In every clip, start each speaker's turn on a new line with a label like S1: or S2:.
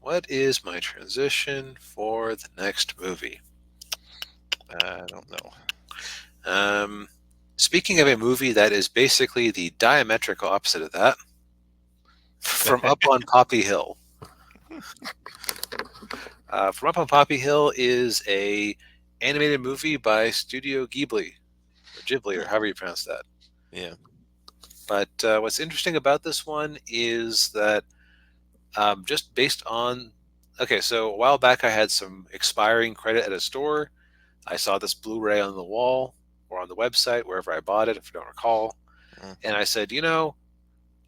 S1: What is my transition for the next movie?
S2: I don't know.
S1: Um, Speaking of a movie that is basically the diametrical opposite of that, from Up on Poppy Hill. From Up on Poppy Hill is a animated movie by Studio Ghibli, or Ghibli, or however you pronounce that.
S2: Yeah.
S1: But what's interesting about this one is that just based on, okay, so a while back I had some expiring credit at a store. I saw this Blu-ray on the wall or on the website, wherever I bought it, if I don't recall. And
S2: Mhm.
S1: I said,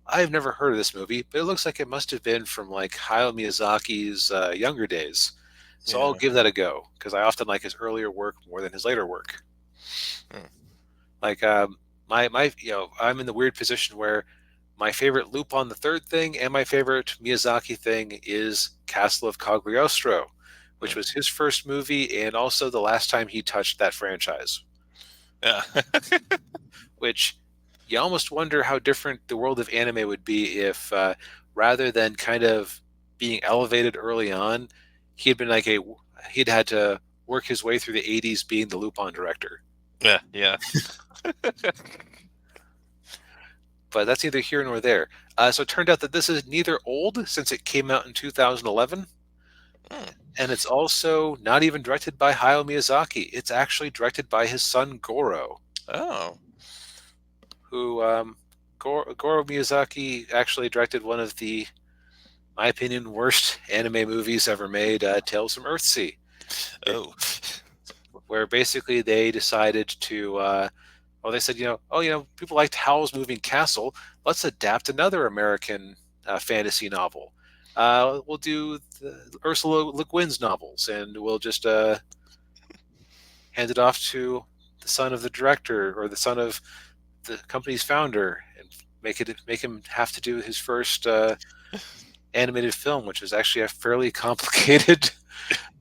S1: I've never heard of this movie, but it looks like it must have been from like Hayao Miyazaki's younger days. So I'll
S2: Yeah.
S1: give that a go because I often like his earlier work more than his later work.
S2: Mm.
S1: Like I'm in the weird position where my favorite Lupin the Third thing and my favorite Miyazaki thing is Castle of Cagliostro, which
S2: Mm.
S1: was his first movie and also the last time he touched that franchise.
S2: Yeah.
S1: Which you almost wonder how different the world of anime would be if, rather than kind of being elevated early on, he'd been like he'd had to work his way through the '80s being the Lupin director.
S2: Yeah. Yeah.
S1: But that's neither here nor there. So it turned out that this is neither old since it came out in 2011,
S2: Mm.
S1: and it's also not even directed by Hayao Miyazaki. It's actually directed by his son Goro,
S2: Oh.
S1: who Goro Miyazaki actually directed one of the, my opinion, worst anime movies ever made, Tales from Earthsea,
S2: Oh.
S1: where basically they decided to, they said, people liked Howl's Moving Castle. Let's adapt another American fantasy novel. We'll do the Ursula Le Guin's novels, and we'll just hand it off to the son of the director or the son of the company's founder, and make him have to do his first animated film, which is actually a fairly complicated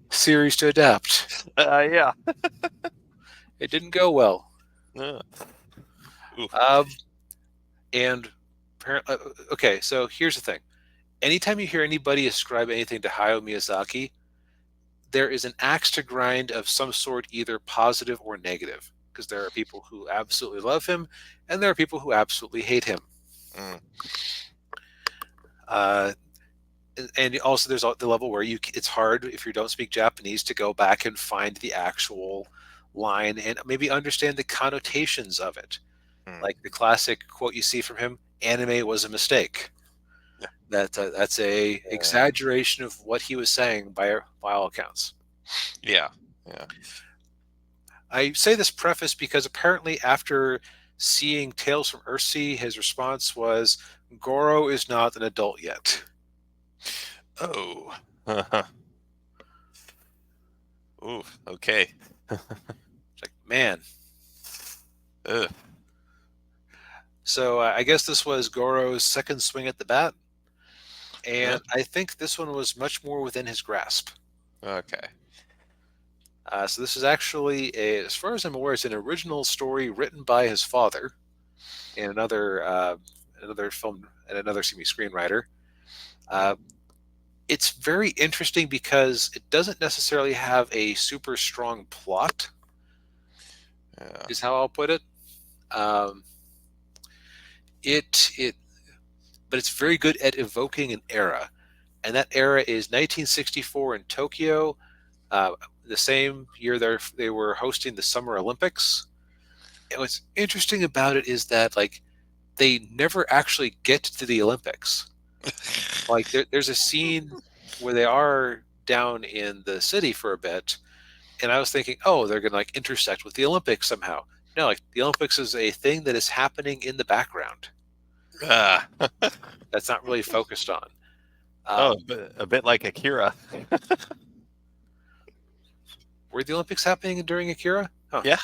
S1: series to adapt.
S2: Yeah.
S1: It didn't go well.
S2: Uh, ooh.
S1: Um, and okay, so here's the thing. Anytime you hear anybody ascribe anything to Hayao Miyazaki, there is an axe to grind of some sort, either positive or negative, because there are people who absolutely love him, and there are people who absolutely hate him.
S2: Mm.
S1: Uh, and also, there's the level where it's hard if you don't speak Japanese to go back and find the actual line and maybe understand the connotations of it.
S2: Mm.
S1: Like the classic quote you see from him: "Anime was a mistake."
S2: Yeah.
S1: That's a exaggeration of what he was saying by all accounts.
S2: Yeah. Yeah.
S1: I say this preface because apparently after seeing Tales from Earthsea, his response was, "Goro is not an adult yet."
S2: Oh. Uh-huh. Ooh. Okay.
S1: It's like, man.
S2: Ugh.
S1: So I guess this was Goro's second swing at the bat,
S2: Uh,
S1: and I think this one was much more within his grasp.
S2: okay.
S1: So this is actually, as far as I'm aware, it's an original story written by his father and another film and another screenwriter. Uh, it's very interesting because it doesn't necessarily have a super strong plot,
S2: Yeah.
S1: is how I'll put it. Um, it but it's very good at evoking an era, and that era is 1964 in Tokyo. Uh, the same year they were hosting the Summer Olympics. And what's interesting about it is that like they never actually get to the Olympics. Like there's a scene where they are down in the city for a bit, and I was thinking, oh, they're gonna like intersect with the Olympics somehow. No, like the Olympics is a thing that is happening in the background.
S2: Ah.
S1: That's not really focused on.
S2: Oh,
S1: Um,
S2: a bit like Akira.
S1: were the Olympics happening during Akira? Huh,
S2: Yeah.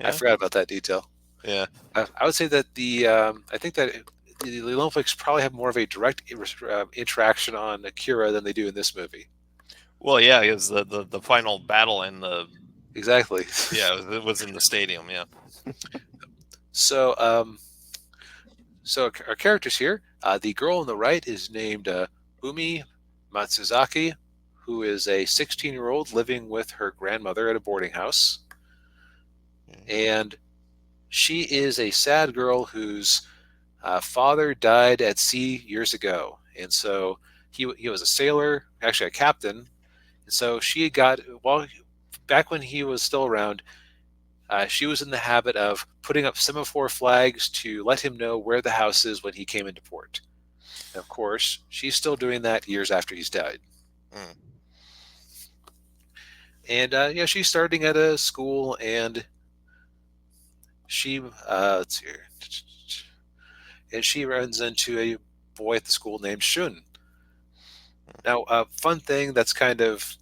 S1: I
S2: Yeah.
S1: forgot about that detail.
S2: Yeah.
S1: I would say that I think that the Olympics probably have more of a direct interaction on Akira than they do in this movie.
S2: Well, yeah, it was the final battle in the
S1: Exactly.
S2: yeah, it was in the stadium, yeah.
S1: So, our characters here, the girl on the right is named Umi Matsuzaki, who is a 16-year-old living with her grandmother at a boarding house.
S2: Mm.
S1: And she is a sad girl whose father died at sea years ago. And so he was a sailor, actually a captain. And so she got, well, back when he was still around, she was in the habit of putting up semaphore flags to let him know where the house is when he came into port. And of course, she's still doing that years after he's died.
S2: Mm.
S1: And she's starting at a school, and she let's see here, and she runs into a boy at the school named Shun. Now, a fun thing that's kind of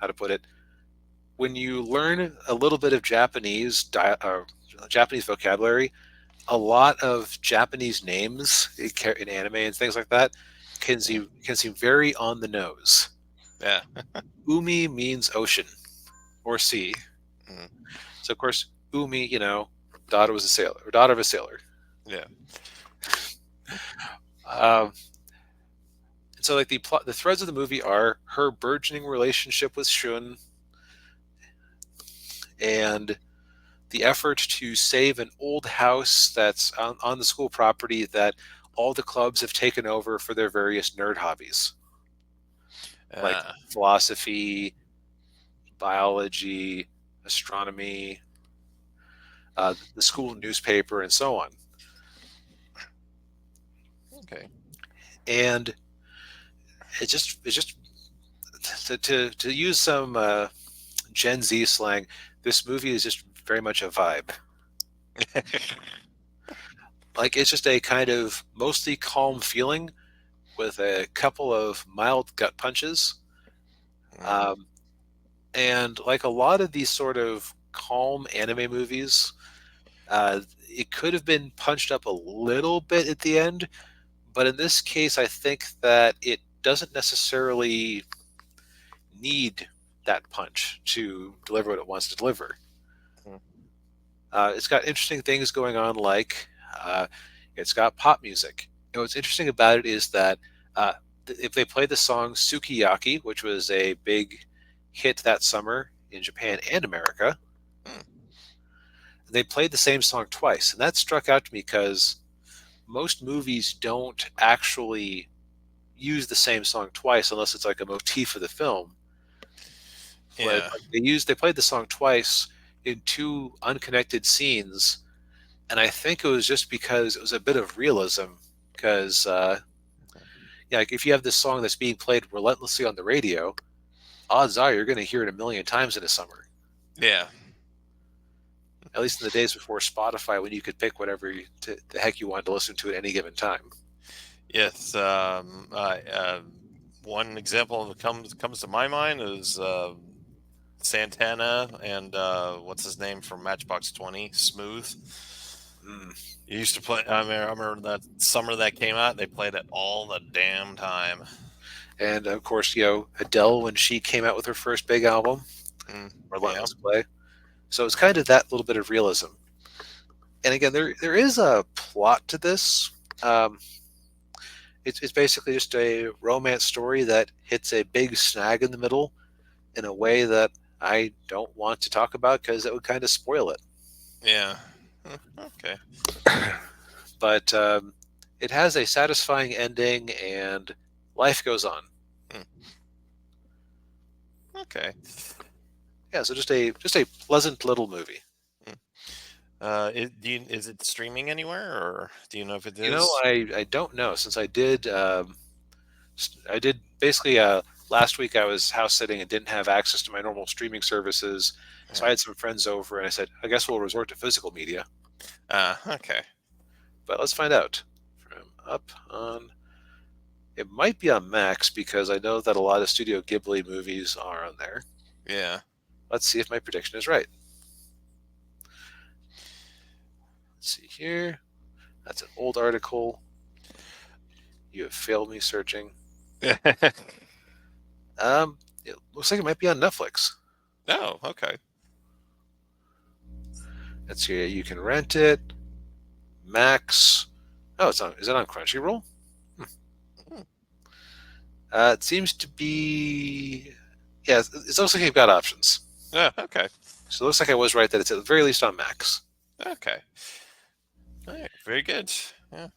S1: how to put it, when you learn a little bit of Japanese vocabulary, a lot of Japanese names in anime and things like that
S2: Mm.
S1: can seem very on the nose.
S2: Yeah.
S1: Umi means ocean or sea.
S2: Mm.
S1: So of course, Umi, daughter was a sailor, or daughter of a sailor.
S2: Yeah.
S1: Um, and so like the threads of the movie are her burgeoning relationship with Shun and the effort to save an old house that's on the school property that all the clubs have taken over for their various nerd hobbies, like
S2: Uh,
S1: philosophy, biology, astronomy, the school newspaper, and so on.
S2: okay.
S1: And it's just to use some Gen Z slang, this movie is just very much a vibe. Like it's just a kind of mostly calm feeling with a couple of mild gut punches.
S2: Mm.
S1: Um, and like a lot of these sort of calm anime movies, it could have been punched up a little bit at the end, but in this case, I think that it doesn't necessarily need that punch to deliver what it wants to deliver.
S2: Mm.
S1: It's got interesting things going on, like uh, it's got pop music. And what's interesting about it is that uh, if they play the song Sukiyaki, which was a big hit that summer in Japan and America,
S2: Mm.
S1: they played the same song twice. And that struck out to me because most movies don't actually use the same song twice unless it's like a motif of the film. But
S2: Yeah.
S1: they played the song twice in two unconnected scenes, and I think it was just because it was a bit of realism. Because yeah, like if you have this song that's being played relentlessly on the radio, odds are you're going to hear it a million times in a summer.
S2: Yeah.
S1: At least in the days before Spotify, when you could pick whatever the heck you wanted to listen to at any given time.
S2: Yes. One example that comes to my mind is Santana and what's his name from Matchbox 20, Smooth.
S1: Mm.
S2: You used to play. I remember that summer that came out. They played it all the damn time.
S1: And of course, Adele when she came out with her first big album,
S2: Mm. Yeah.
S1: Relentless Play. So it's kind of that little bit of realism. And again, there is a plot to this. Um, it's basically just a romance story that hits a big snag in the middle in a way that I don't want to talk about because it would kind of spoil it.
S2: Yeah. Okay.
S1: But it has a satisfying ending, and life goes on.
S2: Mm. Okay.
S1: Yeah, so just a pleasant little movie.
S2: Mm. Is it streaming anywhere, or do you know if it is?
S1: I don't know since I did basically last week I was house sitting and didn't have access to my normal streaming services, so I
S2: Yeah.
S1: had some friends over and I said I guess we'll resort to physical media.
S2: Okay.
S1: But let's find out. From up on, it might be on Max because I know that a lot of Studio Ghibli movies are on there.
S2: Yeah.
S1: Let's see if my prediction is right. Let's see here. That's an old article. You have failed me searching. It looks like it might be on Netflix.
S2: Oh, okay.
S1: Let's see. You can rent it. Max. Oh, it's on. Is it on Crunchyroll? Hmm.
S2: Hmm.
S1: It seems to be, yeah, it looks like you've got options.
S2: Yeah. Okay.
S1: So it looks like I was right that it's at the very least on Max.
S2: Okay. All right. Very good. Yeah.